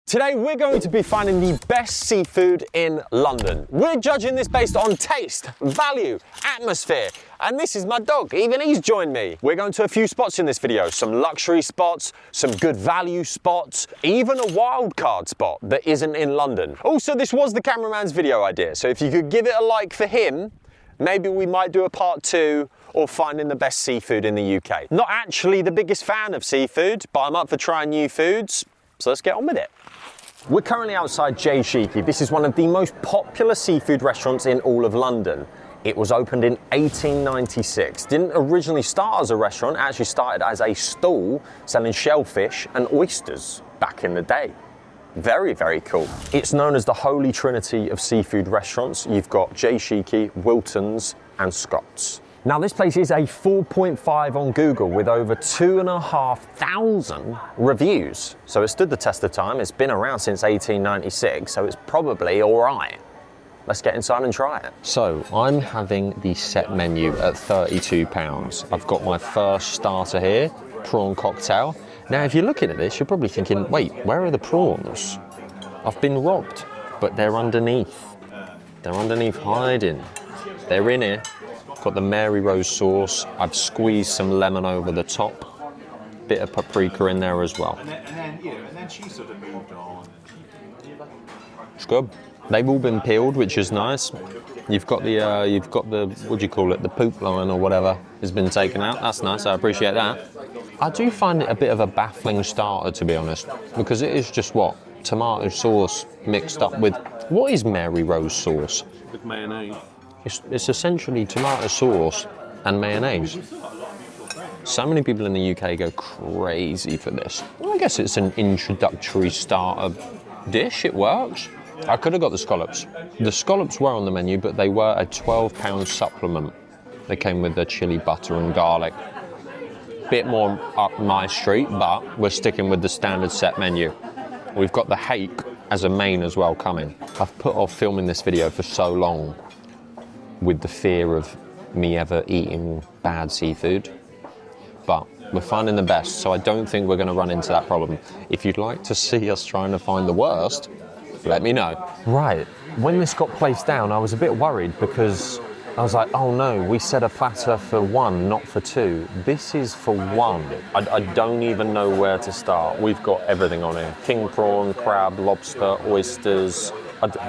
Today we're going to be finding the best seafood in London. We're judging this based on taste, value, atmosphere, and this is my dog, even he's joined me. We're going to a few spots in this video, some luxury spots, some good value spots, even a wildcard spot that isn't in London. Also, this was the cameraman's video idea, so if you could give it a like for him, maybe we might do a part 2 or finding the best seafood in the UK. Not actually the biggest fan of seafood, but I'm up for trying new foods, so let's get on with it. We're currently outside Sheekey. This is one of the most popular seafood restaurants in all of London. It was opened in 1896. Didn't originally start as a restaurant, it actually started as a stall selling shellfish and oysters back in the day. Very, very cool. It's known as the Holy Trinity of seafood restaurants. You've got Sheekey, Wiltons and Scott's. Now this place is a 4.5 on Google with over 2,500 reviews. So it stood the test of time. It's been around since 1896, so it's probably all right. Let's get inside and try it. So I'm having the set menu at £32. I've got my first starter here, prawn cocktail. Now if you're looking at this, you're probably thinking, wait, where are the prawns? I've been robbed, but they're underneath. They're underneath hiding. They're in here. Got the Mary Rose sauce. I've squeezed some lemon over the top. Bit of paprika in there as well. And then she sort of moved on. It's good. They've all been peeled, which is nice. You've got the what do you call it? The poop line or whatever has been taken out. That's nice. I appreciate that. I do find it a bit of a baffling starter, to be honest, because it is just what? Tomato sauce mixed up with what is Mary Rose sauce? With mayonnaise. It's essentially tomato sauce and mayonnaise. So many people in the UK go crazy for this. Well, I guess it's an introductory starter dish, it works. I could have got the scallops. The scallops were on the menu, but they were a £12 supplement. They came with the chili butter and garlic. Bit more up my street, but we're sticking with the standard set menu. We've got the hake as a main as well coming. I've put off filming this video for so long, with the fear of me ever eating bad seafood, but we're finding the best, so I don't think we're going to run into that problem. If you'd like to see us trying to find the worst, let me know. Right, when this got placed down, I was a bit worried because I was like, oh no, we set a platter for 1, not for 2. This is for 1. I don't even know where to start. We've got everything on here. King prawn, crab, lobster, oysters.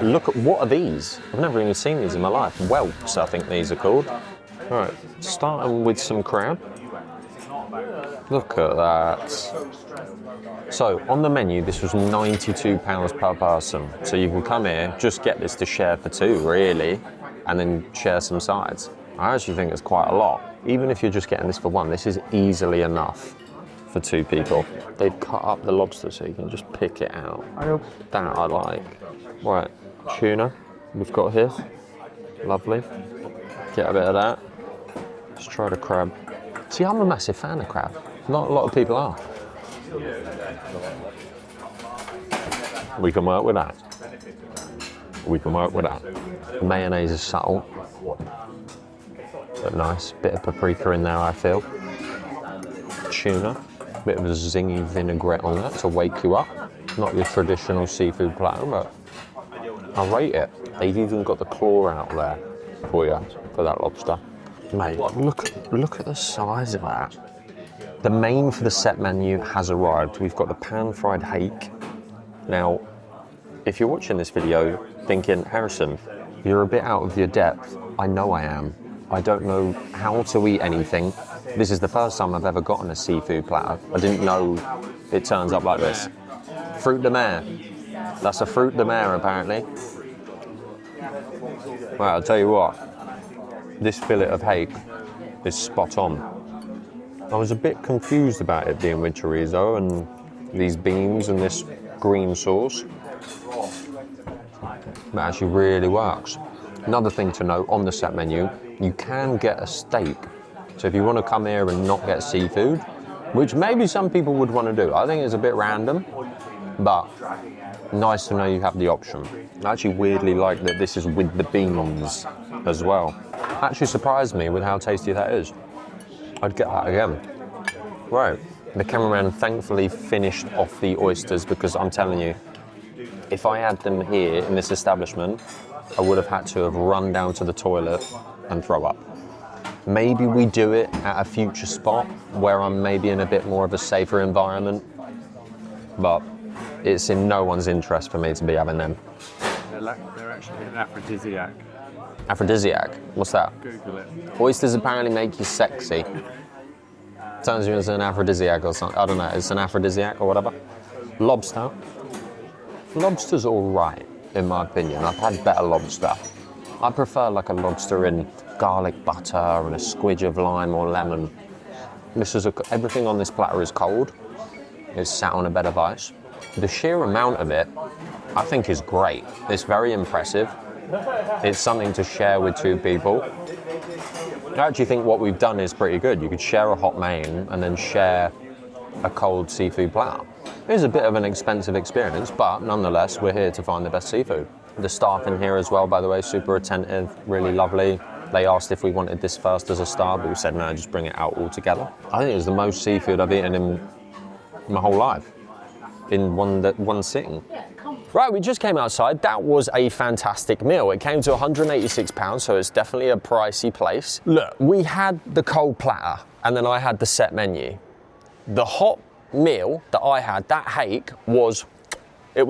Look at, what are these? I've never even seen these in my life. Whelps, I think these are called. All right, starting with some crab. Look at that. So on the menu, this was £92 per person. So you can come here, just get this to share for 2, really, and then share some sides. I actually think it's quite a lot. Even if you're just getting this for 1, this is easily enough for 2 people. They've cut up the lobster so you can just pick it out. That I like. Right, tuna we've got here. Lovely. Get a bit of that. Let's try the crab. See, I'm a massive fan of crab. Not a lot of people are. We can work with that. We can work with that. The mayonnaise is subtle, but nice. Bit of paprika in there, I feel. Tuna. Bit of a zingy vinaigrette on that to wake you up. Not your traditional seafood platter, but I rate it. They've even got the claw out there for you, for that lobster. Mate, look at the size of that. The main for the set menu has arrived. We've got the pan-fried hake. Now, if you're watching this video thinking, Harrison, you're a bit out of your depth, I know I am. I don't know how to eat anything. This is the first time I've ever gotten a seafood platter. I didn't know it turns up like this. Fruit de mer. That's a fruit de mer, apparently. Right, I'll tell you what. This fillet of hake is spot on. I was a bit confused about it being with chorizo and these beans and this green sauce. It actually really works. Another thing to note on the set menu, you can get a steak. So if you want to come here and not get seafood, which maybe some people would want to do, I think it's a bit random, but nice to know you have the option. I actually weirdly like that this is with the beans as well. Actually surprised me with how tasty that is. I'd get that again. Right, the cameraman thankfully finished off the oysters because I'm telling you, if I had them here in this establishment, I would have had to have run down to the toilet and throw up. Maybe we do it at a future spot where I'm maybe in a bit more of a safer environment, but it's in no one's interest for me to be having them. They're actually an aphrodisiac. Aphrodisiac? What's that? Google it. Oysters apparently make you sexy. Turns you into an aphrodisiac or something. I don't know, it's an aphrodisiac or whatever. Lobster. Lobster's all right, in my opinion. I've had better lobster. I prefer like a lobster in garlic butter and a squidge of lime or lemon. Everything on this platter is cold. It's sat on a bed of ice. The sheer amount of it, I think, is great. It's very impressive. It's something to share with two people. I actually think what we've done is pretty good. You could share a hot main and then share a cold seafood platter. It is a bit of an expensive experience, but nonetheless, we're here to find the best seafood. The staff in here as well, by the way, super attentive, really lovely. They asked if we wanted this first as a star, but we said no, just bring it out all together. I think it was the most seafood I've eaten in my whole life, in one sitting. Right, we just came outside. That was a fantastic meal. It came to £186, so it's definitely a pricey place. Look, we had the cold platter, and then I had the set menu. The hot meal that I had, that hake, was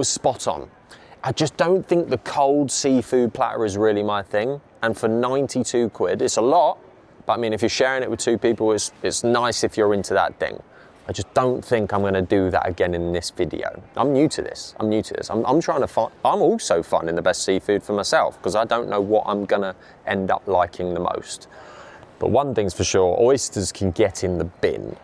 spot on. I just don't think the cold seafood platter is really my thing. And for 92 quid, it's a lot, but I mean, if you're sharing it with two people, it's nice if you're into that thing. I just don't think I'm gonna do that again in this video. I'm new to this. I'm trying to find, I'm also finding the best seafood for myself because I don't know what I'm gonna end up liking the most. But one thing's for sure, oysters can get in the bin.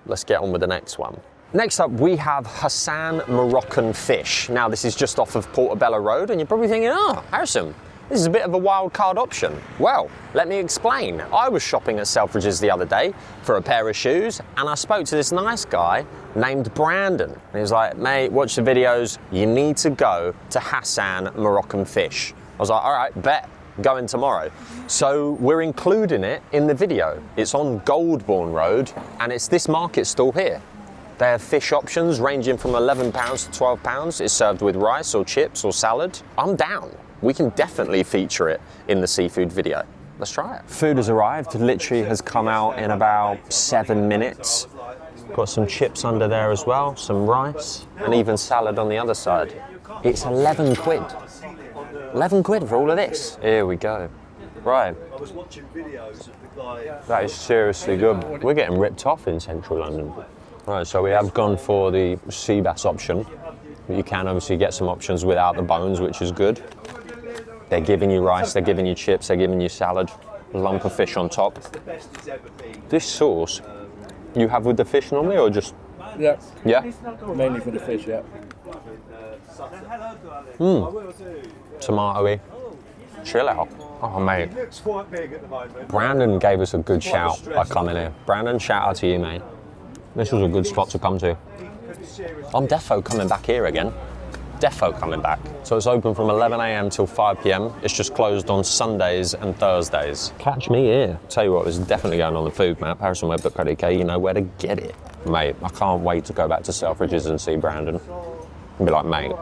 Let's get on with the next one. Next up, we have Hassan Moroccan fish. Now, this is just off of Portobello Road, and you're probably thinking, oh, Harrison, this is a bit of a wild card option. Well, let me explain. I was shopping at Selfridges the other day for a pair of shoes, and I spoke to this nice guy named Brandon. And he was like, mate, watch the videos. You need to go to Hassan Moroccan fish. I was like, all right, bet. Going tomorrow. So we're including it in the video. It's on Golborne Road, and it's this market stall here. They have fish options ranging from £11 to £12. It's served with rice or chips or salad. I'm down. We can definitely feature it in the seafood video. Let's try it. Food has arrived, literally has come out in about 7 minutes. Got some chips under there as well, some rice, and even salad on the other side. It's 11 quid. 11 quid for all of this. Here we go. Right. I was watching videos of the guy. That is seriously good. We're getting ripped off in central London. Right, so we have gone for the sea bass option. You can obviously get some options without the bones, which is good. They're giving you rice, they're giving you chips, they're giving you salad, a lump of fish on top. This sauce, you have with the fish normally or just? Yeah. Yeah? Mainly for the fish, yeah. Tomatoey. Chill out. Oh, mate. Looks quite big at the moment. Brandon gave us a good shout by coming here. Brandon, shout out to you, mate. This was a good spot to come to. I'm defo coming back here again. Defo coming back. So it's open from 11 AM till 5 PM. It's just closed on Sundays and Thursdays. Catch me here. Tell you what, there's definitely going on the food map. HarrisonWebb.co.uk, you know where to get it. Mate, I can't wait to go back to Selfridges and see Brandon. And be like, mate,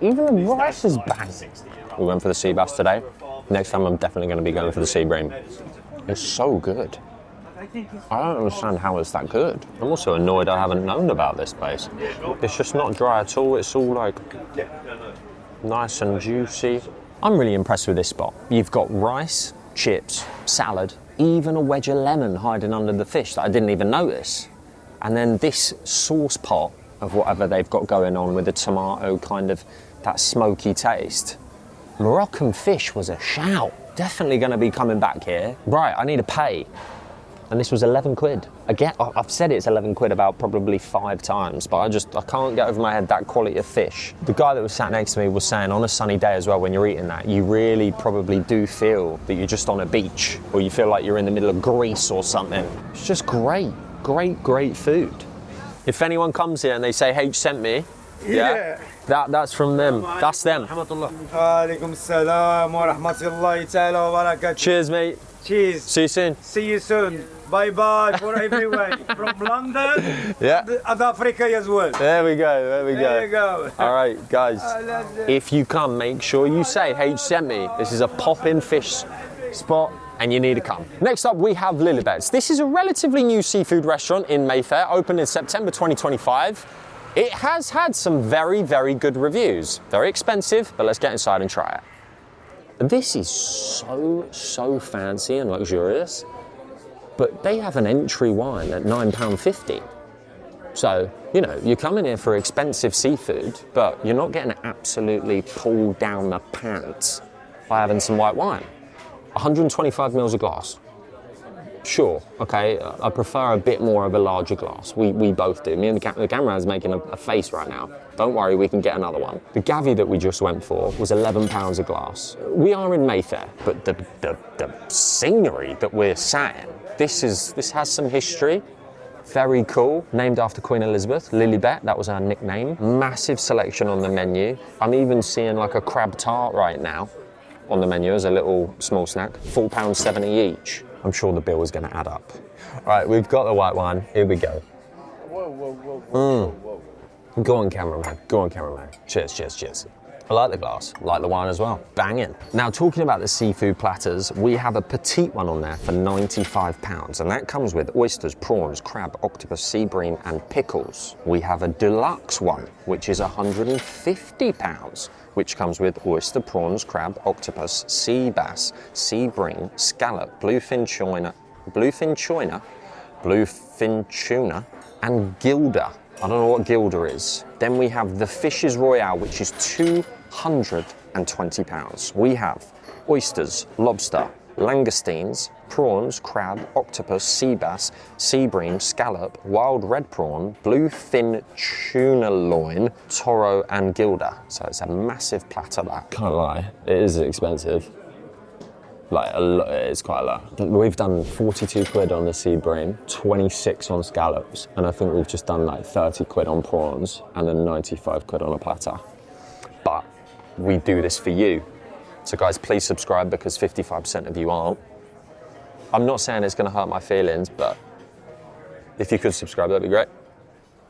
even the rice is bang. We went for the sea bass today. Next time I'm definitely going to be going for the sea bream. It's so good. I don't understand how it's that good. I'm also annoyed I haven't known about this place. It's just not dry at all. It's all like nice and juicy. I'm really impressed with this spot. You've got rice, chips, salad, even a wedge of lemon hiding under the fish that I didn't even notice. And then this sauce pot of whatever they've got going on with the tomato, kind of that smoky taste. Moroccan fish was a shout. Definitely going to be coming back here. Right, I need to pay. And this was 11 quid. Again, I've said it's 11 quid about probably 5 times, but I can't get over my head that quality of fish. The guy that was sat next to me was saying on a sunny day as well, when you're eating that, you really probably do feel that you're just on a beach, or you feel like you're in the middle of Greece or something. It's just great, great, great food. If anyone comes here and they say, H sent me, yeah. That's from them. That's them. Alaikum salam wa rahmatullahi ta'ala wa barakatuh. Cheers, mate. Cheers. See you soon. See you soon. Bye-bye for everyone. From London Yeah. and Africa as well. There we go, there we go. There you go. All right, guys, if you come, make sure you say, H sent me. This is a poppin' fish spot and you need to come. Next up, we have Lilibet's. This is a relatively new seafood restaurant in Mayfair, opened in September 2025. It has had some very, very good reviews. Very expensive, but let's get inside and try it. This is so fancy and luxurious, but they have an entry wine at £9.50. So, you know, you're coming here for expensive seafood, but you're not getting absolutely pulled down the pants by having some white wine. 125 mils a glass. Sure, okay, I prefer a bit more of a larger glass. We both do. Me and the camera is making a face right now. Don't worry, we can get another one. The Gavi that we just went for was £11 a glass. We are in Mayfair, but the scenery that we're sat in, this has some history. Very cool, named after Queen Elizabeth, Lilibet, that was her nickname. Massive selection on the menu. I'm even seeing like a crab tart right now on the menu as a little small snack. £4.70 each. I'm sure the bill is going to add up. All right, we've got the white wine. Here we go. Whoa. Go on, cameraman. Go on, cameraman. Cheers, cheers, cheers. I like the glass. I like the wine as well. Banging. Now, talking about the seafood platters, we have a petite one on there for £95, and that comes with oysters, prawns, crab, octopus, sea bream, and pickles. We have a deluxe one, which is £150, which comes with oyster, prawns, crab, octopus, sea bass, sea bream, scallop, bluefin tuna, and gilder. I don't know what gilder is. Then we have the Fishes Royale, which is £220. We have oysters, lobster, langoustines, prawns, crab, octopus, sea bass, sea bream, scallop, wild red prawn, bluefin tuna loin, toro, and gilder. So it's a massive platter, that. Can't lie, it is expensive. Like, it's quite a lot. We've done 42 quid on the sea bream, 26 on scallops, and I think we've just done like 30 quid on prawns, and then 95 quid on a platter. But we do this for you. So guys, please subscribe, because 55% of you aren't. I'm not saying it's gonna hurt my feelings, but if you could subscribe, that'd be great.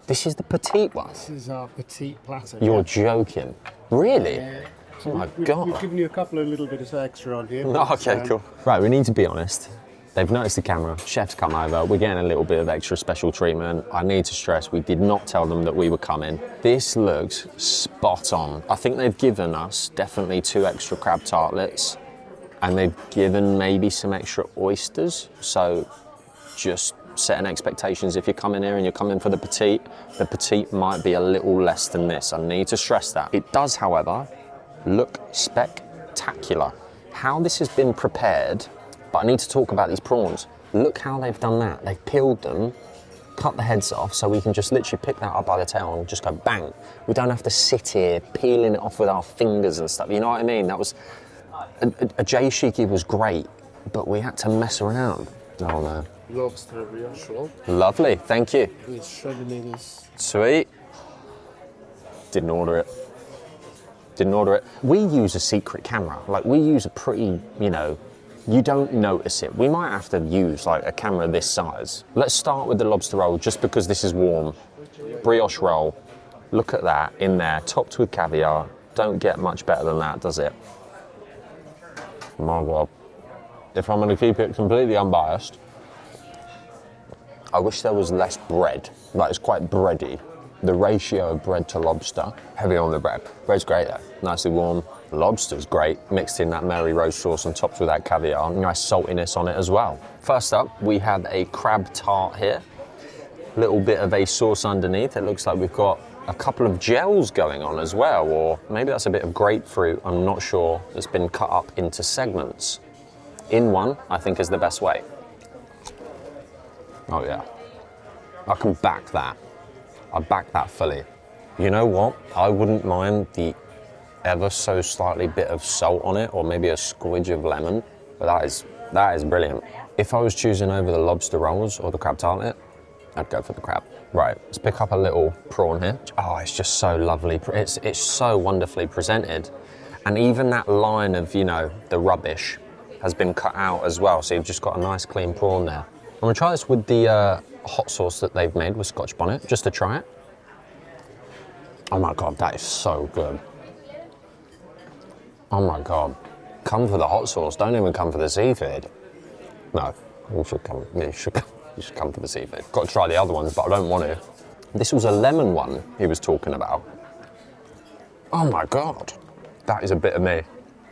This is the petite one? This is our petite platter. You're joking. Really? Yeah. Oh my God. We've given you a couple of little bits of extra on here. Oh, okay, cool. Right, we need to be honest. They've noticed the camera, chef's come over, we're getting a little bit of extra special treatment. I need to stress, we did not tell them that we were coming. This looks spot on. I think they've given us definitely 2 extra crab tartlets, and they've given maybe some extra oysters. So just setting expectations. If you're coming here and you're coming for the petite might be a little less than this. I need to stress that. It does, however, look spectacular. How this has been prepared, but I need to talk about these prawns. Look how they've done that. They've peeled them, cut the heads off, so we can just literally pick that up by the tail and just go bang. We don't have to sit here peeling it off with our fingers and stuff, you know what I mean? That was, a J Sheekey was great, but we had to mess around. Oh no. Lobster brioche roll. Lovely, thank you. With shredded. Sweet. Didn't order it. We use a secret camera. Like, we use a pretty, you know, you don't notice it. We might have to use like a camera this size. Let's start with the lobster roll, just because this is warm. Brioche roll. Look at that in there, topped with caviar. Don't get much better than that, does it? My God. If I'm gonna keep it completely unbiased, I wish there was less bread. Like, it's quite bready. The ratio of bread to lobster, heavy on the bread. Bread's great though, nicely warm. Lobster's great, mixed in that Mary Rose sauce and topped with that caviar. Nice saltiness on it as well. First up, we have a crab tart here. Little bit of a sauce underneath. It looks like we've got a couple of gels going on as well, or maybe that's a bit of grapefruit, I'm not sure. It's been cut up into segments. In one, I think, is the best way. Oh yeah, I can back that. I back that fully. You know what? I wouldn't mind the ever so slightly bit of salt on it, or maybe a squidge of lemon, but that is brilliant. If I was choosing over the lobster rolls or the crab tartlet, I'd go for the crab. Right, let's pick up a little prawn here. Oh, it's just so lovely. It's so wonderfully presented. And even that line of, you know, the rubbish has been cut out as well, so you've just got a nice clean prawn there. gonna try this with the hot sauce that they've made with Scotch bonnet, just to try it. Oh my God, that is so good. Oh my God. Come for the hot sauce, don't even come for the seafood. No, you should come for the seafood. Got to try the other ones, but I don't want to. This was a lemon one he was talking about. Oh my God. That is a bit of me.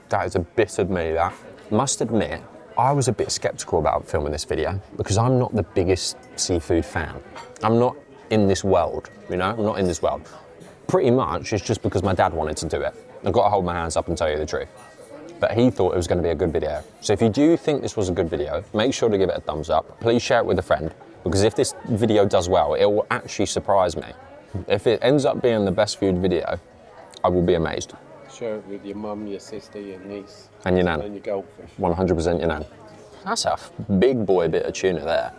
That is a bit of me, that. Must admit, I was a bit skeptical about filming this video because I'm not the biggest seafood fan. I'm not in this world, you know? I'm not in this world. Pretty much, it's just because my dad wanted to do it. I've got to hold my hands up and tell you the truth. But he thought it was going to be a good video. So if you do think this was a good video, make sure to give it a thumbs up. Please share it with a friend, because if this video does well, it will actually surprise me. If it ends up being the best viewed video, I will be amazed. Share it with your mum, your sister, your niece. And your nan. And your goldfish. 100% your nan. That's a big boy bit of tuna there.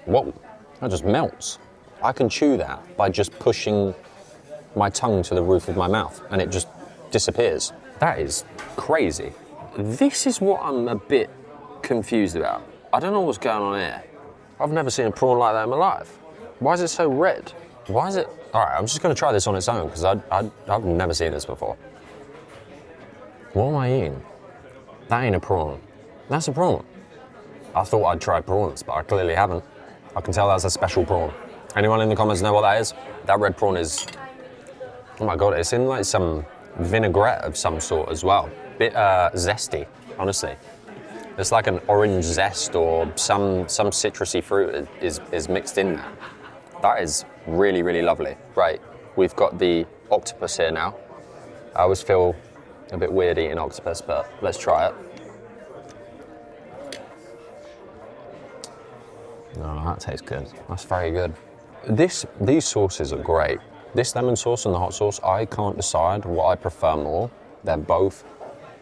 Whoa, that just melts. I can chew that by just pushing my tongue to the roof of my mouth and it just disappears. That is crazy. This is what I'm a bit confused about. I don't know what's going on here. I've never seen a prawn like that in my life. Why is it so red? Why is it? All right, I'm just gonna try this on its own because I've never seen this before. What am I eating? That ain't a prawn. That's a prawn. I thought I'd try prawns, but I clearly haven't. I can tell that's a special prawn. Anyone in the comments know what that is? That red prawn is, oh my God, it's in like some vinaigrette of some sort as well. Bit zesty, honestly. It's like an orange zest or some citrusy fruit is mixed in there. That is really, really lovely. Right, we've got the octopus here now. I always feel a bit weird eating octopus, but let's try it. Oh, that tastes good. That's very good. These sauces are great. This lemon sauce and the hot sauce, I can't decide what I prefer more. They're both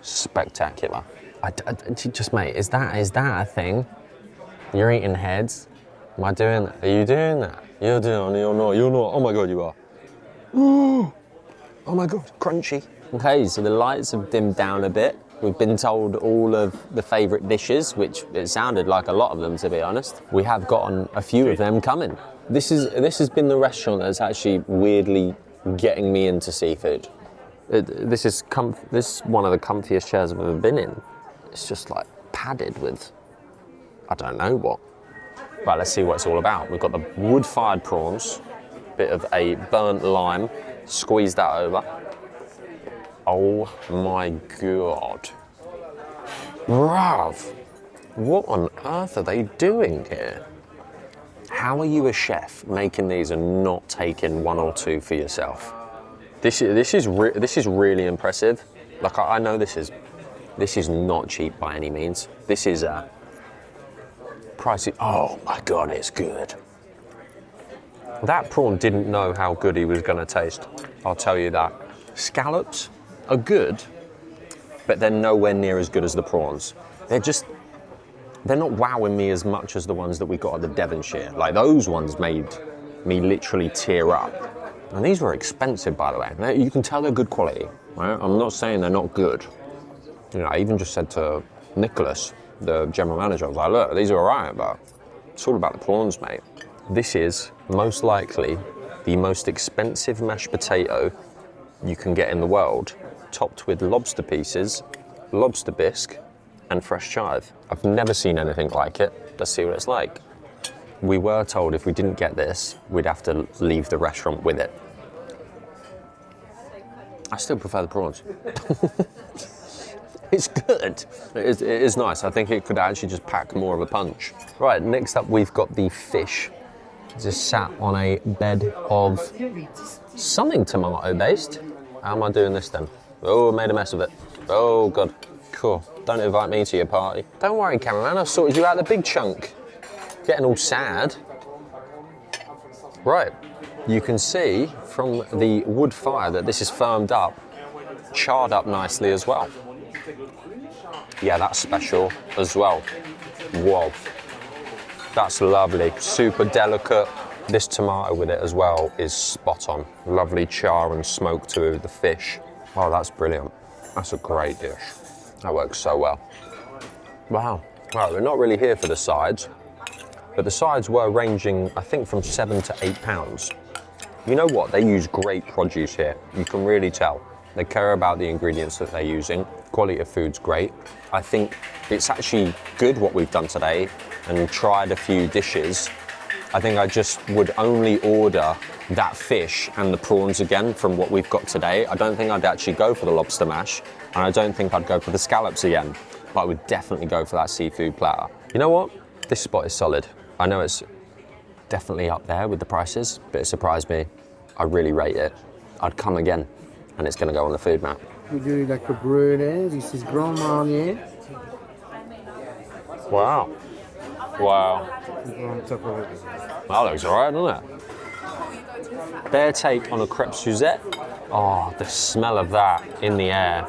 spectacular. Just mate, is that a thing? You're eating heads? Am I doing that? Are you doing that? You're not. Oh my God, you are. Oh my God, crunchy. Okay, so the lights have dimmed down a bit. We've been told all of the favourite dishes, which it sounded like a lot of them, to be honest. We have gotten a few of them coming. This has been the restaurant that's actually weirdly getting me into seafood. This is one of the comfiest chairs I've ever been in. It's just like padded with, I don't know what. Right, let's see what it's all about. We've got the wood-fired prawns, bit of a burnt lime, squeeze that over. Oh my God. Bruv, what on earth are they doing here? How are you a chef making these and not taking one or two for yourself? This is really impressive. Like I know this is not cheap by any means. This is pricey. Oh my God, it's good. That prawn didn't know how good he was gonna taste. I'll tell you that. Scallops are good, but they're nowhere near as good as the prawns. They're not wowing me as much as the ones that we got at the Devonshire. Like those ones made me literally tear up. And these were expensive, by the way. You can tell they're good quality, right? I'm not saying they're not good. You know, I even just said to Nicholas, the general manager, I was like, look, these are all right, but it's all about the prawns, mate. This is most likely the most expensive mashed potato you can get in the world, topped with lobster pieces, lobster bisque, and fresh chive. I've never seen anything like it. Let's see what it's like. We were told if we didn't get this, we'd have to leave the restaurant with it. I still prefer the prawns. It's good. It is nice. I think it could actually just pack more of a punch. Right, next up we've got the fish. Just sat on a bed of something tomato based. How am I doing this then? Oh, I made a mess of it. Oh God, cool. Don't invite me to your party. Don't worry, cameraman, I've sorted you out the big chunk. Getting all sad. Right, you can see from the wood fire that this is firmed up, charred up nicely as well. Yeah, that's special as well. Whoa, that's lovely, super delicate. This tomato with it as well is spot on. Lovely char and smoke to the fish. Oh, that's brilliant. That's a great dish. That works so well. Wow, Well, we're not really here for the sides, but the sides were ranging, I think, from £7 to £8. You know what? They use great produce here. You can really tell. They care about the ingredients that they're using. Quality of food's great. I think it's actually good what we've done today and tried a few dishes. I think I just would only order that fish and the prawns again from what we've got today. I don't think I'd actually go for the lobster mash, and I don't think I'd go for the scallops again, but I would definitely go for that seafood platter. You know what? This spot is solid. I know it's definitely up there with the prices, but it surprised me. I really rate it. I'd come again, and it's gonna go on the food map. We do like a brulee. This is Grand Marnier. Wow. Wow. On top of it. That looks alright, doesn't it? Their take on a crêpe Suzette. Oh, the smell of that in the air.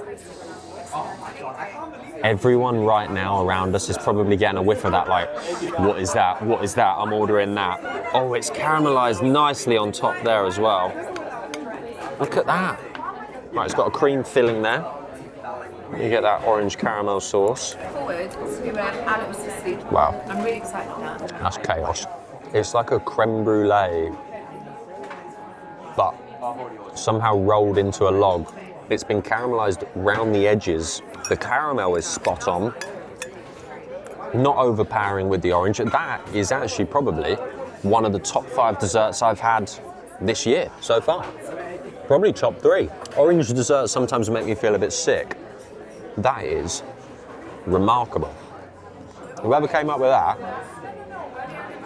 Everyone right now around us is probably getting a whiff of that, like, what is that? What is that? I'm ordering that. Oh, it's caramelized nicely on top there as well. Look at that. Right, it's got a cream filling there. You get that orange caramel sauce. Wow. I'm really excited for that. That's chaos. It's like a creme brulee, but somehow rolled into a log. It's been caramelized round the edges. The caramel is spot on, not overpowering with the orange. That is actually probably one of the top 5 desserts I've had this year so far. Probably top 3. Orange desserts sometimes make me feel a bit sick. That is remarkable. Whoever came up with that,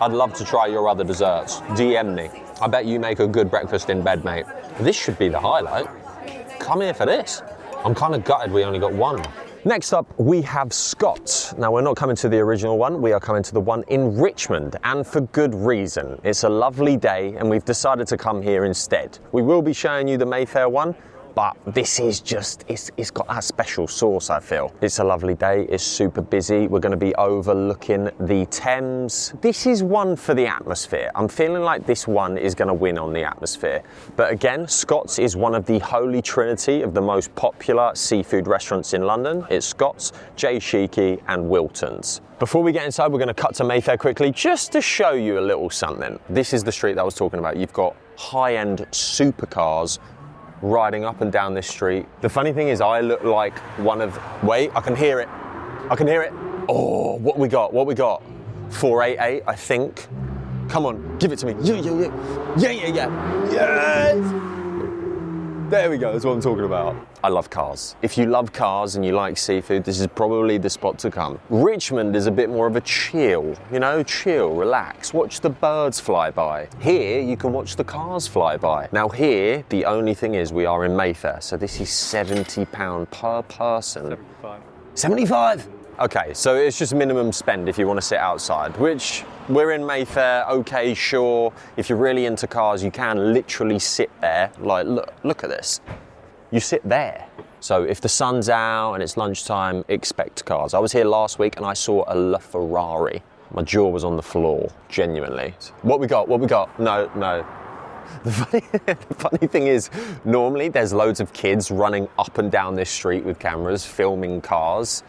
I'd love to try your other desserts. DM me. I bet you make a good breakfast in bed, mate. This should be the highlight. Come here for this. I'm kind of gutted we only got one. Next up, we have Scott's. Now, we're not coming to the original one, we are coming to the one in Richmond, and for good reason. It's a lovely day, and we've decided to come here instead. We will be showing you the Mayfair one, but this is just, it's got that special sauce, I feel. It's a lovely day, it's super busy. We're gonna be overlooking the Thames. This is one for the atmosphere. I'm feeling like this one is gonna win on the atmosphere. But again, Scott's is one of the holy trinity of the most popular seafood restaurants in London. It's Scott's, Sheekey, and Wiltons. Before we get inside, we're gonna cut to Mayfair quickly, just to show you a little something. This is the street that I was talking about. You've got high-end supercars riding up and down this street. The funny thing is I look like one of, wait, I can hear it. I can hear it. Oh, what we got? 488, I think. Come on, give it to me. Yeah. Yes! There we go, that's what I'm talking about. I love cars. If you love cars and you like seafood, this is probably the spot to come. Richmond is a bit more of a chill, you know, chill, relax, watch the birds fly by. Here, you can watch the cars fly by. Now here, the only thing is we are in Mayfair, so this is £70 per person. 75? Okay, so it's just minimum spend if you want to sit outside, which we're in Mayfair, okay, sure. If you're really into cars, you can literally sit there, like, look at this. You sit there. So if the sun's out and it's lunchtime, expect cars. I was here last week and I saw a LaFerrari. My jaw was on the floor, genuinely. What we got? No. The funny thing is, normally there's loads of kids running up and down this street with cameras, filming cars.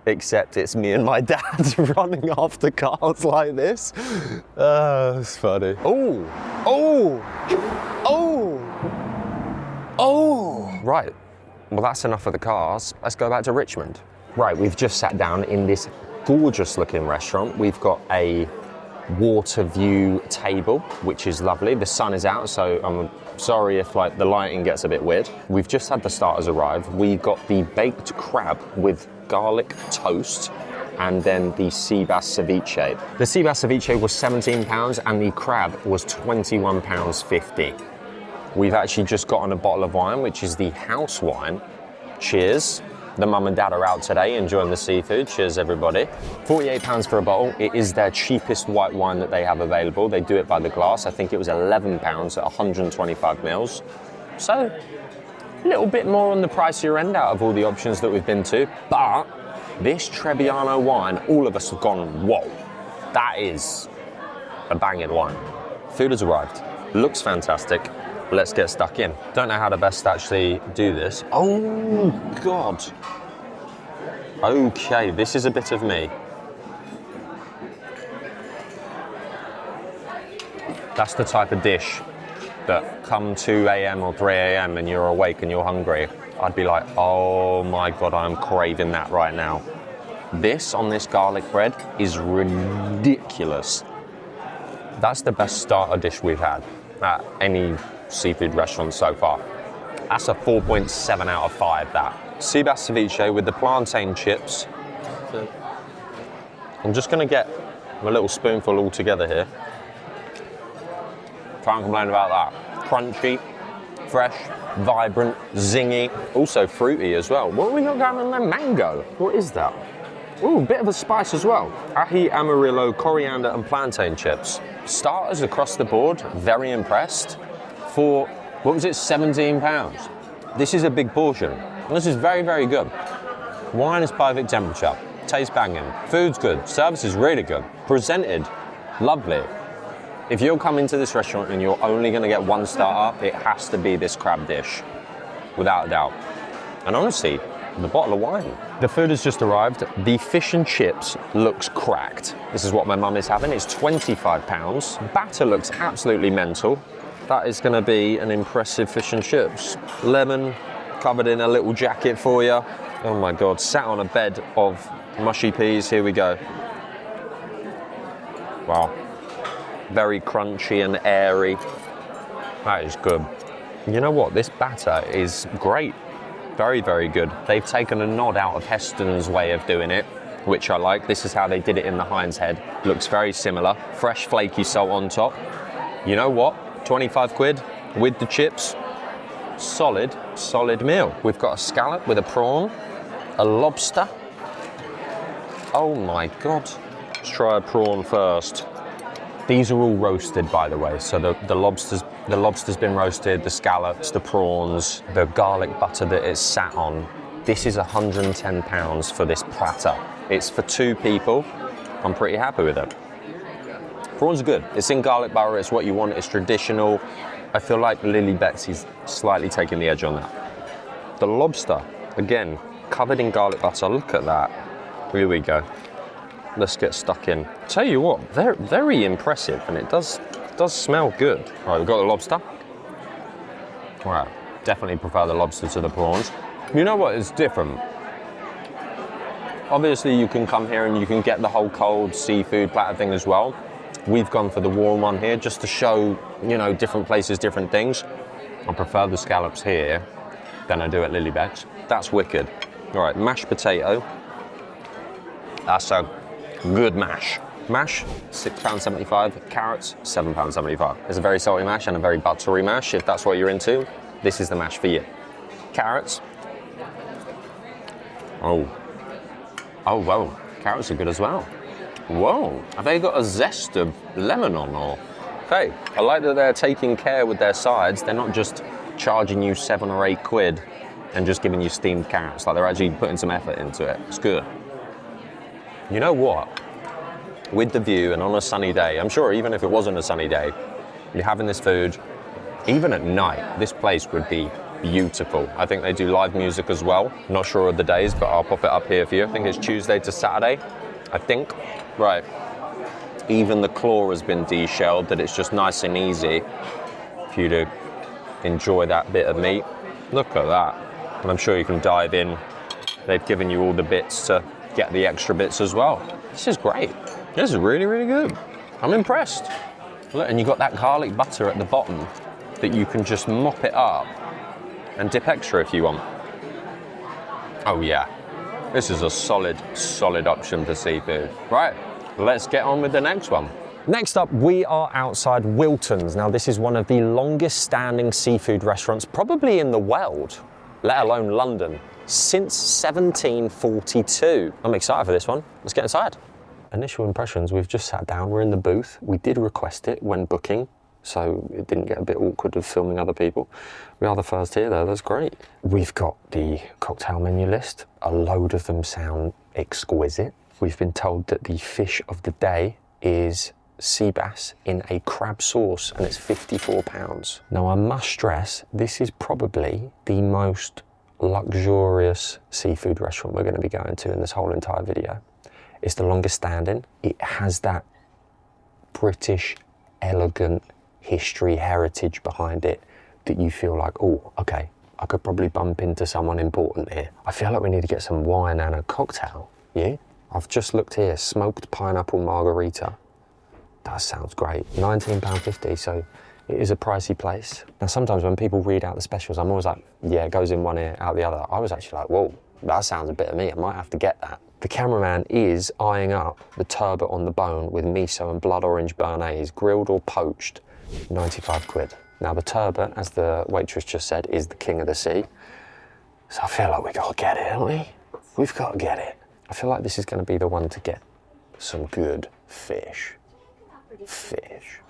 Except it's me and my dad running after cars like this. It's funny. Oh! Right, well that's enough of the cars. Let's go back to Richmond. Right, we've just sat down in this gorgeous looking restaurant. We've got a water view table, which is lovely. The sun is out, so I'm sorry if like the lighting gets a bit weird. We've just had the starters arrive. We got the baked crab with garlic toast and then the sea bass ceviche. The sea bass ceviche was £17 and the crab was £21.50. We've actually just gotten a bottle of wine, which is the house wine. Cheers. The mum and dad are out today enjoying the seafood. Cheers, everybody. £48 for a bottle. It is their cheapest white wine that they have available. They do it by the glass. I think it was £11 at 125 mils. So, a little bit more on the pricier end out of all the options that we've been to. But this Trebbiano wine, all of us have gone, whoa, that is a banging wine. Food has arrived. Looks fantastic. Let's get stuck in. Don't know how to best actually do this. Oh, God. Okay, this is a bit of me. That's the type of dish that come 2 a.m. or 3 a.m. and you're awake and you're hungry, I'd be like, oh my God, I'm craving that right now. This on this garlic bread is ridiculous. That's the best starter dish we've had at any seafood restaurant so far. That's a 4.7 out of 5, that. Sea bass ceviche with the plantain chips. I'm just gonna get a little spoonful all together here. Can't complain about that. Crunchy, fresh, vibrant, zingy, also fruity as well. What have we got going on there? Mango. What is that? Ooh, bit of a spice as well. Ají, amarillo, coriander and plantain chips. Starters across the board, very impressed. For, what was it, £17? This is a big portion. And this is very, very good. Wine is perfect temperature. Tastes banging. Food's good. Service is really good. Presented, lovely. If you're coming to this restaurant and you're only going to get one starter, it has to be this crab dish, without a doubt. And honestly, the bottle of wine. The food has just arrived. The fish and chips looks cracked. This is what my mum is having. It's £25. Batter looks absolutely mental. That is going to be an impressive fish and chips. Lemon, covered in a little jacket for you. Oh my God, sat on a bed of mushy peas. Here we go. Wow. Very crunchy and airy. That is good. You know what? This batter is great. Very, very good. They've taken a nod out of Heston's way of doing it, which I like. This is how they did it in the Heinz Head. Looks very similar. Fresh flaky salt on top. You know what? 25 quid with the chips. Solid, solid meal. We've got a scallop with a prawn, a lobster. Oh my God. Let's try a prawn first. These are all roasted, by the way. So the lobster's been roasted, the scallops, the prawns, the garlic butter that it's sat on. This is £110 for this platter. It's for 2 people. I'm pretty happy with it. Prawns are good. It's in garlic butter. It's what you want. It's traditional. I feel like Lilibet's is slightly taking the edge on that. The lobster, again, covered in garlic butter. Look at that. Here we go. Let's get stuck in. Tell you what, very, very impressive, and it does smell good. All right, we've got the lobster. All right, definitely prefer the lobster to the prawns. You know what is different? Obviously, you can come here and you can get the whole cold seafood platter thing as well. We've gone for the warm one here just to show, you know, different places, different things. I prefer the scallops here than I do at Lilibet's. That's wicked. All right, mashed potato. That's a good mash. Mash, £6.75. Carrots, £7.75. It's a very salty mash and a very buttery mash. If that's what you're into, this is the mash for you. Carrots. Oh, whoa. Carrots are good as well. Whoa, have they got a zest of lemon on or? Okay, I like that they're taking care with their sides. They're not just charging you 7 or 8 quid and just giving you steamed carrots. Like, they're actually putting some effort into it. It's good. You know what? With the view and on a sunny day, I'm sure even if it wasn't a sunny day, you're having this food, even at night, this place would be beautiful. I think they do live music as well. Not sure of the days, but I'll pop it up here for you. I think it's Tuesday to Saturday, I think. Right. Even the claw has been deshelled, that it's just nice and easy for you to enjoy that bit of meat. Look at that. And I'm sure you can dive in. They've given you all the bits to get the extra bits as well. This is great. This is really, really good. I'm impressed. Look, and you've got that garlic butter at the bottom that you can just mop it up and dip extra if you want. Oh yeah, this is a solid, solid option for seafood. Right, let's get on with the next one. Next up, we are outside Wiltons. Now, this is one of the longest standing seafood restaurants probably in the world, let alone London, since 1742. I'm excited for this one. Let's get inside. Initial impressions, we've just sat down, we're in the booth. We did request it when booking, so it didn't get a bit awkward of filming other people. We are the first here though, that's great. We've got the cocktail menu list. A load of them sound exquisite. We've been told that the fish of the day is sea bass in a crab sauce, and it's £54. Now, I must stress, this is probably the most luxurious seafood restaurant we're going to be going to in this whole entire video. It's the longest standing. It has that British, elegant history, heritage behind it that you feel like, oh, okay, I could probably bump into someone important here. I feel like we need to get some wine and a cocktail, yeah? I've just looked here, smoked pineapple margarita. That sounds great. £19.50, so it is a pricey place. Now, sometimes when people read out the specials, I'm always like, yeah, it goes in one ear, out the other. I was actually like, whoa, that sounds a bit of me. I might have to get that. The cameraman is eyeing up the turbot on the bone with miso and blood orange béarnaise, grilled or poached, 95 quid. Now, the turbot, as the waitress just said, is the king of the sea. So I feel like we gotta get it, haven't we? We've got to get it. I feel like this is gonna be the one to get some good fish.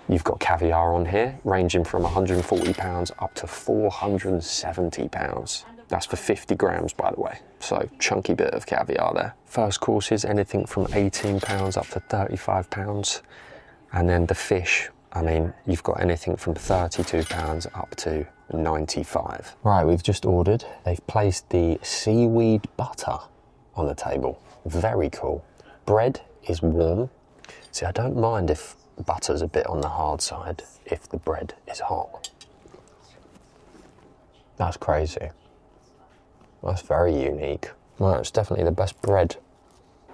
You've got caviar on here, ranging from £140 up to £470. That's for 50 grams, by the way. So, chunky bit of caviar there. First courses, anything from £18 up to £35. And then the fish, I mean, you've got anything from £32 up to £95. Right, we've just ordered. They've placed the seaweed butter on the table. Very cool. Bread is warm. See, I don't mind if butter's a bit on the hard side if the bread is hot. That's crazy. That's very unique. Well, it's definitely the best bread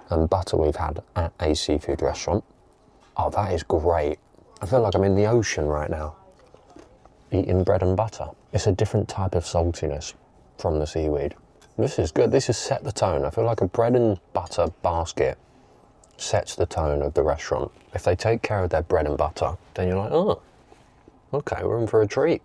and butter we've had at a seafood restaurant. Oh, that is great. I feel like I'm in the ocean right now, eating bread and butter. It's a different type of saltiness from the seaweed. This is good. This has set the tone. I feel like a bread and butter basket sets the tone of the restaurant. If they take care of their bread and butter, then you're like, oh, okay, we're in for a treat.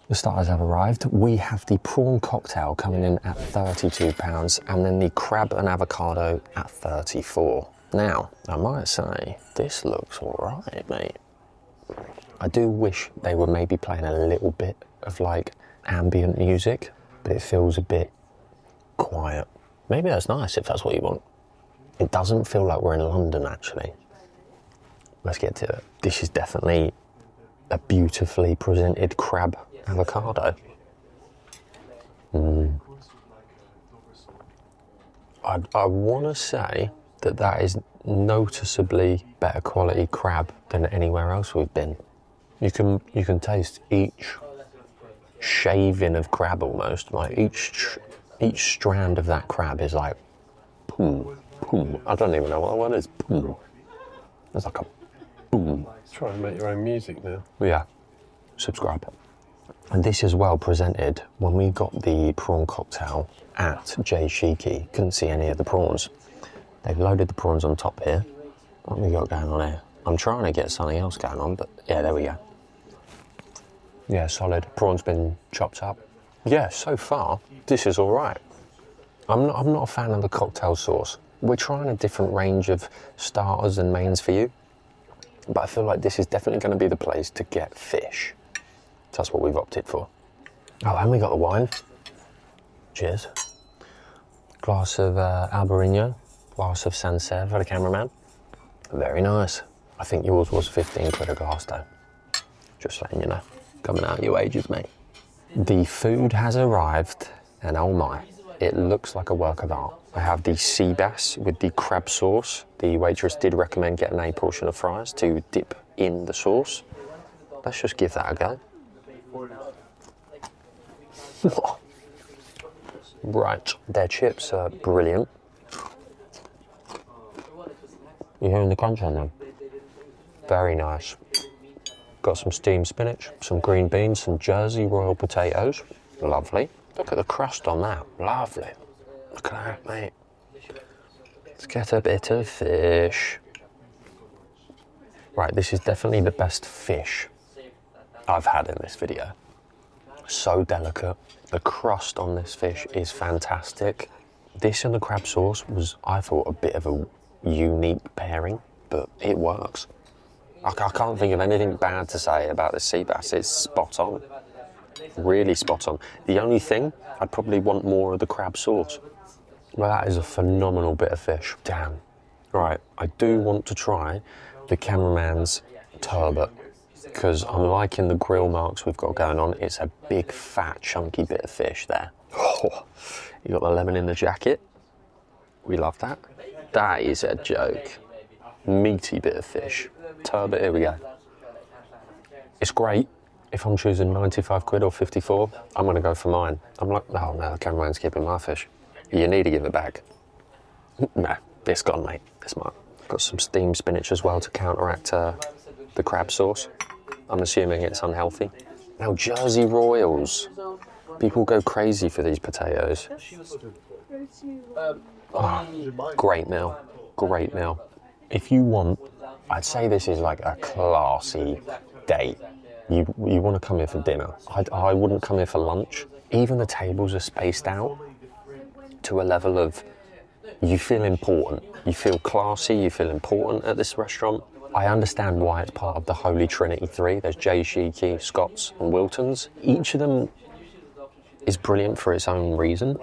The starters have arrived. We have the prawn cocktail coming in at £32 and then the crab and avocado at £34. Now, I might say, this looks all right, mate. I do wish they were maybe playing a little bit of like ambient music, but it feels a bit quiet. Maybe that's nice if that's what you want. It doesn't feel like we're in London, actually. Let's get to it. This is definitely a beautifully presented crab avocado. I want to say that is noticeably better quality crab than anywhere else we've been. You can taste each shaving of crab almost. Like each strand of that crab is like boom. I don't even know what that one is. Boom. It's like a boom. Try and make your own music now. Yeah. Subscribe. And this is well presented. When we got the prawn cocktail at Sheekey, couldn't see any of the prawns. They've loaded the prawns on top here. What have we got going on here? I'm trying to get something else going on, but yeah, there we go. Yeah, solid. Prawn's been chopped up. Yeah, so far, this is all right. I'm not a fan of the cocktail sauce. We're trying a different range of starters and mains for you, but I feel like this is definitely going to be the place to get fish. That's what we've opted for. Oh, and we got the wine. Cheers. Glass of Albarino, glass of Sancerre for the cameraman. Very nice. I think yours was 15 quid a glass though. Just letting you know. Coming out of your wages, mate. The food has arrived, and oh my, it looks like a work of art. I have the sea bass with the crab sauce. The waitress did recommend getting a portion of fries to dip in the sauce. Let's just give that a go. Right, their chips are brilliant. You hearing the crunch on them? Very nice. Got some steamed spinach, some green beans, some Jersey Royal potatoes. Lovely. Look at the crust on that. Lovely. Look at that, mate. Let's get a bit of fish. Right, this is definitely the best fish I've had in this video. So delicate. The crust on this fish is fantastic. This and the crab sauce was, I thought, a bit of a unique pairing, but it works. I can't think of anything bad to say about the sea bass. It's spot on. Really spot on. The only thing, I'd probably want more of the crab sauce. Well, that is a phenomenal bit of fish. Damn. Right, I do want to try the cameraman's turbot, because I'm liking the grill marks we've got going on. It's a big, fat, chunky bit of fish there. Oh, you got the lemon in the jacket. We love that. That is a joke. Meaty bit of fish. Turbot, here we go. It's great. If I'm choosing 95 quid or 54, I'm gonna go for mine. I'm like, oh no, the cameraman's keeping my fish. You need to give it back. No, it's gone, mate. It's mine. Got some steamed spinach as well to counteract the crab sauce. I'm assuming it's unhealthy. Now, Jersey Royals. People go crazy for these potatoes. Oh, great meal, great meal. If you want, I'd say this is like a classy date. You want to come here for dinner. I wouldn't come here for lunch. Even the tables are spaced out to a level of you feel important. You feel classy, you feel important at this restaurant. I understand why it's part of the Holy Trinity 3. There's Sheekey, Scots and Wiltons. Each of them is brilliant for its own reason.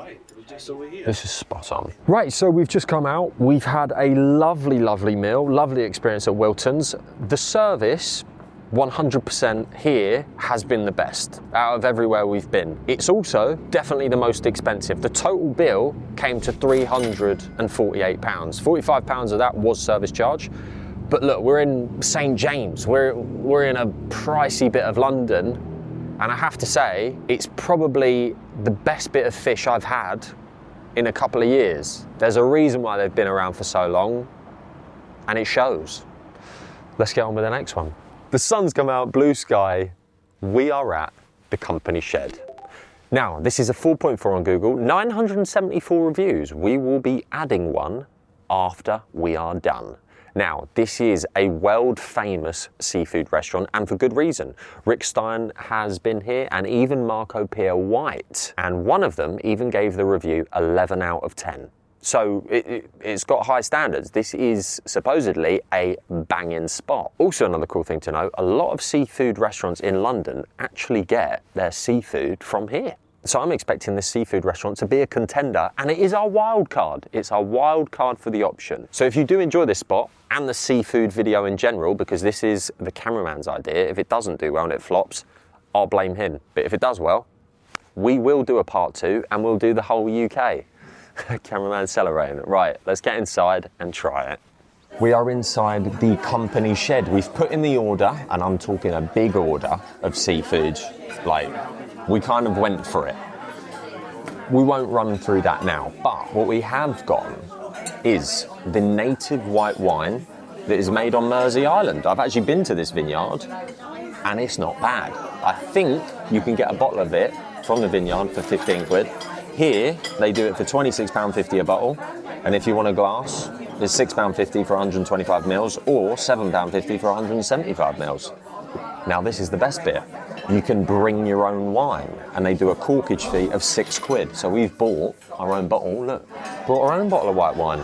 This is spot on. Right, so we've just come out. We've had a lovely, lovely meal, lovely experience at Wiltons. The service, 100% here, has been the best out of everywhere we've been. It's also definitely the most expensive. The total bill came to £348. £45 of that was service charge. But look, we're in St James. We're in a pricey bit of London, and I have to say, it's probably the best bit of fish I've had in a couple of years. There's a reason why they've been around for so long, and it shows. Let's get on with the next one. The sun's come out, blue sky. We are at the company shed. Now, this is a 4.4 on Google, 974 reviews. We will be adding one after we are done. Now, this is a world famous seafood restaurant, and for good reason. Rick Stein has been here, and even Marco Pierre White, and one of them even gave the review 11 out of 10. So it's got high standards. This is supposedly a banging spot. Also, another cool thing to know, a lot of seafood restaurants in London actually get their seafood from here. So I'm expecting this seafood restaurant to be a contender, and it is our wild card. It's our wild card for the option. So if you do enjoy this spot and the seafood video in general, because this is the cameraman's idea, if it doesn't do well and it flops, I'll blame him. But if it does well, we will do a part 2 and we'll do the whole UK. Cameraman celebrating. Right, let's get inside and try it. We are inside the company shed. We've put in the order, and I'm talking a big order of seafood. Like, we kind of went for it. We won't run through that now, but what we have got is the native white wine that is made on Mersea Island. I've actually been to this vineyard, and it's not bad. I think you can get a bottle of it from the vineyard for 15 quid. Here, they do it for £26.50 a bottle, and if you want a glass, it's £6.50 for 125 mils, or £7.50 for 175 mils. Now, this is the best bit. You can bring your own wine, and they do a corkage fee of 6 quid. So we've bought our own bottle. Look, brought our own bottle of white wine.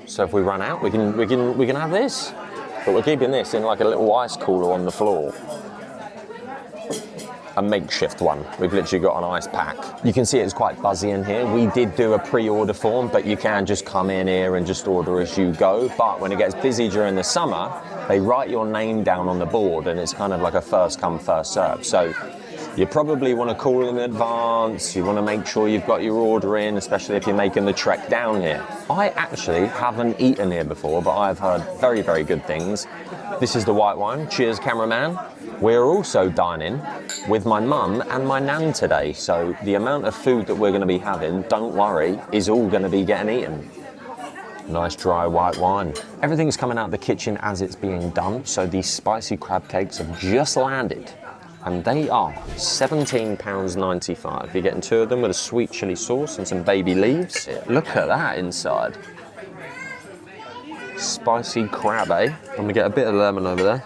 So if we run out, we can have this. But we're keeping this in like a little ice cooler on the floor. A makeshift one. We've literally got an ice pack. You can see it's quite buzzy in here. We did do a pre-order form, but you can just come in here and just order as you go. But when it gets busy during the summer, they write your name down on the board, and it's kind of like a first come, first serve. So you probably want to call in advance. You want to make sure you've got your order in, especially if you're making the trek down here. I actually haven't eaten here before, but I've heard very, very good things. This is the white wine. Cheers, cameraman. We're also dining with my mum and my nan today, so the amount of food that we're going to be having, don't worry, is all going to be getting eaten. Nice dry white wine. Everything's coming out of the kitchen as it's being done, so these spicy crab cakes have just landed, and they are £17.95. You're getting 2 of them with a sweet chilli sauce and some baby leaves. Look at that inside. Spicy crab, eh? I'm going to get a bit of lemon over there.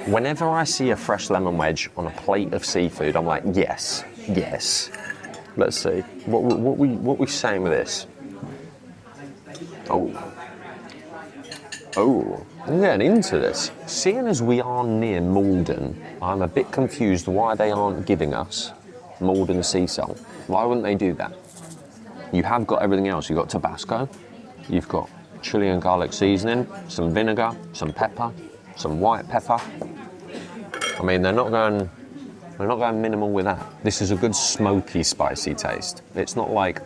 Whenever I see a fresh lemon wedge on a plate of seafood, I'm like, yes, yes. Let's see. What we saying with this? Oh, I'm getting into this. Seeing as we are near Malden, I'm a bit confused why they aren't giving us Malden sea salt. Why wouldn't they do that? You have got everything else. You've got Tabasco, you've got chili and garlic seasoning, some vinegar, some pepper, some white pepper. I mean, they're not going minimal with that. This is a good smoky, spicy taste. It's not like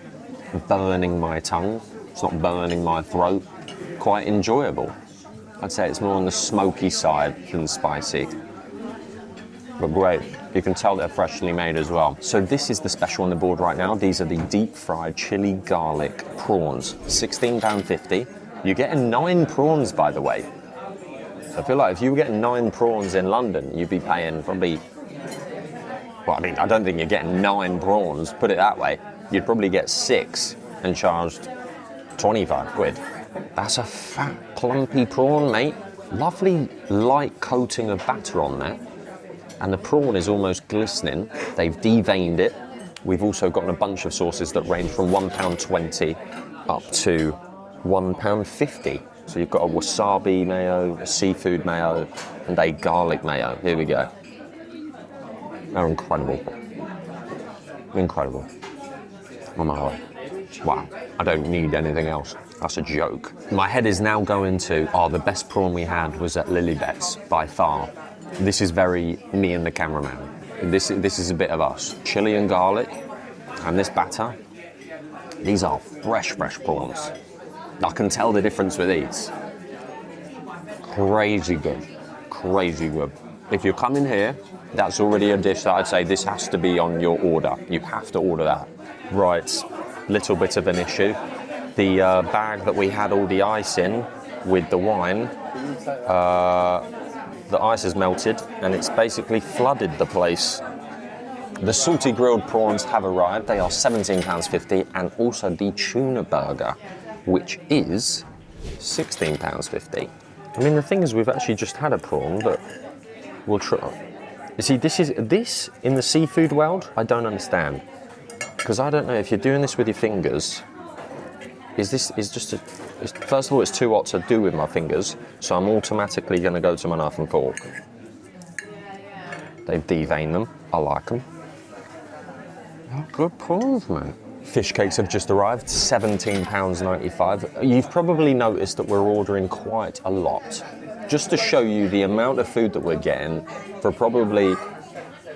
burning my tongue. It's not burning my throat. Quite enjoyable. I'd say it's more on the smoky side than spicy. but great. You can tell they're freshly made as well. So this is the special on the board right now. These are the deep fried chili garlic prawns, £16.50. You're getting 9 prawns, by the way. I feel like if you were getting 9 prawns in London, you'd be paying probably, well, I mean, I don't think you're getting 9 prawns, put it that way. You'd probably get 6 and charged 25 quid. That's a fat, plumpy prawn, mate. Lovely light coating of batter on there. And the prawn is almost glistening. They've deveined it. We've also gotten a bunch of sauces that range from £1.20 up to £1.50. So you've got a wasabi mayo, a seafood mayo, and a garlic mayo. Here we go. They're incredible. Incredible. On my way. Wow, I don't need anything else. That's a joke. My head is now going to, the best prawn we had was at Lilibet's, by far. This is very me and the cameraman. This is a bit of us. Chili and garlic, and this batter. These are fresh prawns. I can tell the difference with these. Crazy good, crazy good. If you're coming here, that's already a dish that I'd say this has to be on your order. You have to order that. Right, little bit of an issue. The bag that we had all the ice in with the wine, the ice has melted and it's basically flooded the place. The salty grilled prawns have arrived. They are £17.50, and also the tuna burger, which is £16.50. I mean, the thing is, we've actually just had a prawn, but we'll try. You see, this in the seafood world, I don't understand. Because I don't know if you're doing this with your fingers, first of all, it's too hot to do with my fingers, so I'm automatically going to go to my knife and fork. They've deveined them. I like them. Oh, good prawns, man. Fish cakes have just arrived, £17.95. You've probably noticed that we're ordering quite a lot, just to show you the amount of food that we're getting for probably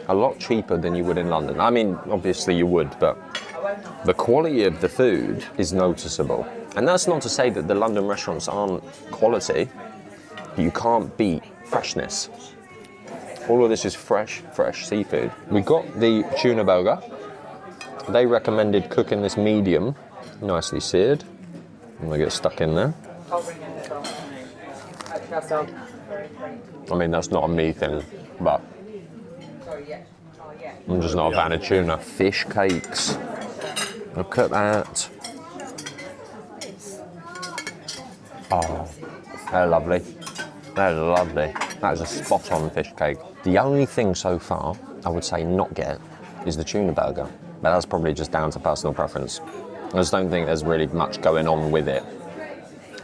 a lot cheaper than you would in London. I mean, obviously you would, but the quality of the food is noticeable. And that's not to say that the London restaurants aren't quality. You can't beat freshness. All of this is fresh seafood. We got the tuna burger. They recommended cooking this medium, nicely seared. And they get stuck in there. I mean, that's not a me thing, but I'm just not a fan of tuna. Fish cakes. Look at that. Oh, they're lovely. They're lovely. That is a spot-on fish cake. The only thing so far I would say not get is the tuna burger. But that's probably just down to personal preference. I just don't think there's really much going on with it.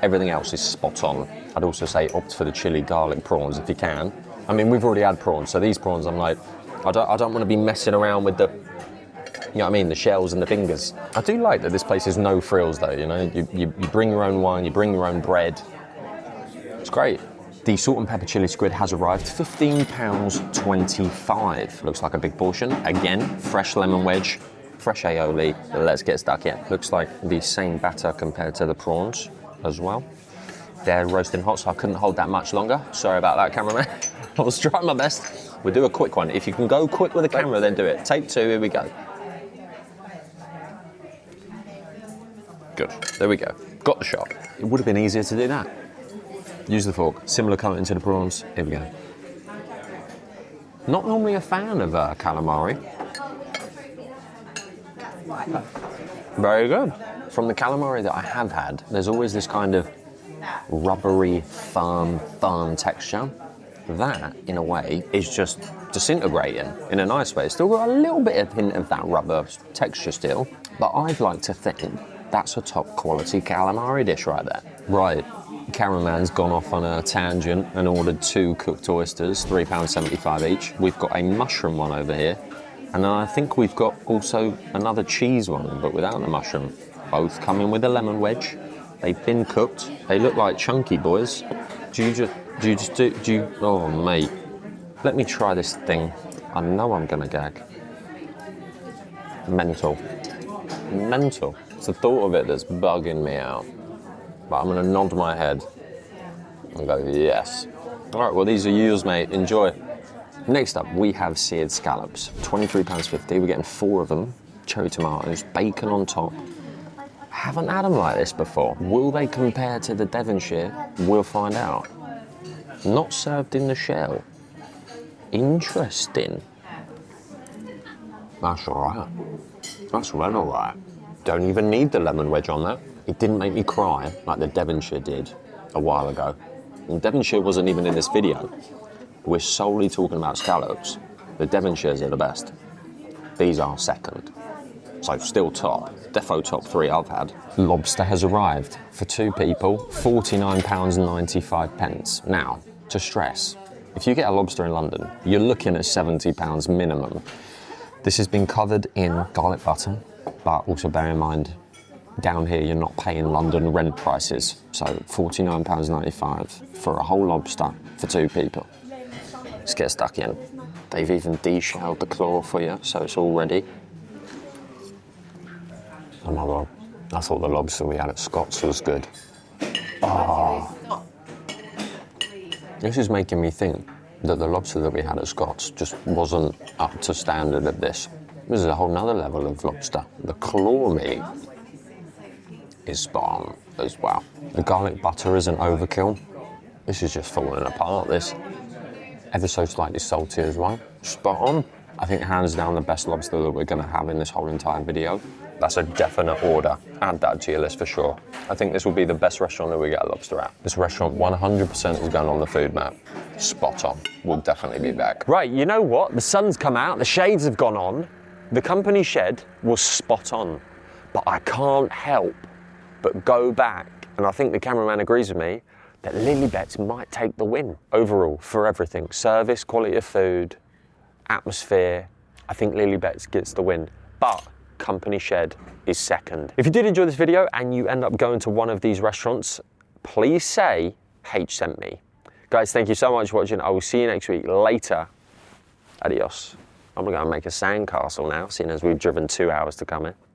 Everything else is spot on. I'd also say opt for the chili garlic prawns if you can. I mean, we've already had prawns, so these prawns, I'm like, I don't want to be messing around with the, you know what I mean, the shells and the fingers. I do like that this place is no frills though, you know. You bring your own wine, you bring your own bread. It's great. The salt and pepper chili squid has arrived, £15.25. Looks like a big portion. Again, fresh lemon wedge, fresh aioli. Let's get stuck in. Looks like the same batter compared to the prawns as well. They're roasting hot, so I couldn't hold that much longer. Sorry about that, cameraman. I was trying my best. We'll do a quick one. If you can go quick with the camera, then do it. Take 2, here we go. Good, there we go. Got the shot. It would have been easier to do that. Use the fork. Similar coating to the prawns. Here we go. Not normally a fan of calamari. Very good. From the calamari that I have had, there's always this kind of rubbery, firm texture. That, in a way, is just disintegrating in a nice way. It's still got a little bit of hint of that rubber texture still, but I'd like to think that's a top quality calamari dish right there. Right. Cameraman's gone off on a tangent and ordered 2 cooked oysters, £3.75 each. We've got a mushroom one over here, and then I think we've got also another cheese one, but without the mushroom. Both coming with a lemon wedge. They've been cooked. They look like chunky boys. Do you? Oh, mate. Let me try this thing. I know I'm gonna gag. Mental. It's the thought of it that's bugging me out. But I'm gonna nod my head and go, yes. All right, well, these are yours, mate. Enjoy. Next up, we have seared scallops. £23.50. We're getting 4 of them. Cherry tomatoes, bacon on top. Haven't had them like this before. Will they compare to the Devonshire? We'll find out. Not served in the shell. Interesting. That's alright. That's well alright. Don't even need the lemon wedge on that. It didn't make me cry like the Devonshire did a while ago. And Devonshire wasn't even in this video. We're solely talking about scallops. The Devonshires are the best. These are second. So still top. Defo top 3 I've had. Lobster has arrived for 2 people, £49.95. Now, to stress, if you get a lobster in London, you're looking at £70 minimum. This has been covered in garlic butter, but also bear in mind, down here you're not paying London rent prices. So £49.95 for a whole lobster for 2 people. Let's get stuck in. They've even de-shelled the claw for you, so it's all ready. Oh my God, I thought the lobster we had at Scott's was good. Oh. This is making me think that the lobster that we had at Scott's just wasn't up to standard of this. This is a whole nother level of lobster. The claw meat is spot on as well. The garlic butter isn't overkill. This is just falling apart, this. Ever so slightly salty as well. Spot on. I think hands down the best lobster that we're gonna have in this whole entire video. That's a definite order. Add that to your list for sure. I think this will be the best restaurant that we get a lobster at. This restaurant 100% is going on the food map. Spot on. We'll definitely be back. Right, you know what? The sun's come out, the shades have gone on. The company shed was spot on. But I can't help but go back, and I think the cameraman agrees with me, that Lilibet might take the win overall for everything. Service, quality of food, atmosphere. I think Lilibet gets the win. But company shed is second. If you did enjoy this video and you end up going to one of these restaurants, please say H sent me. Guys, thank you so much for watching. I will see you next week. Later. Adios. I'm gonna go and make a sandcastle now, seeing as we've driven 2 hours to come in.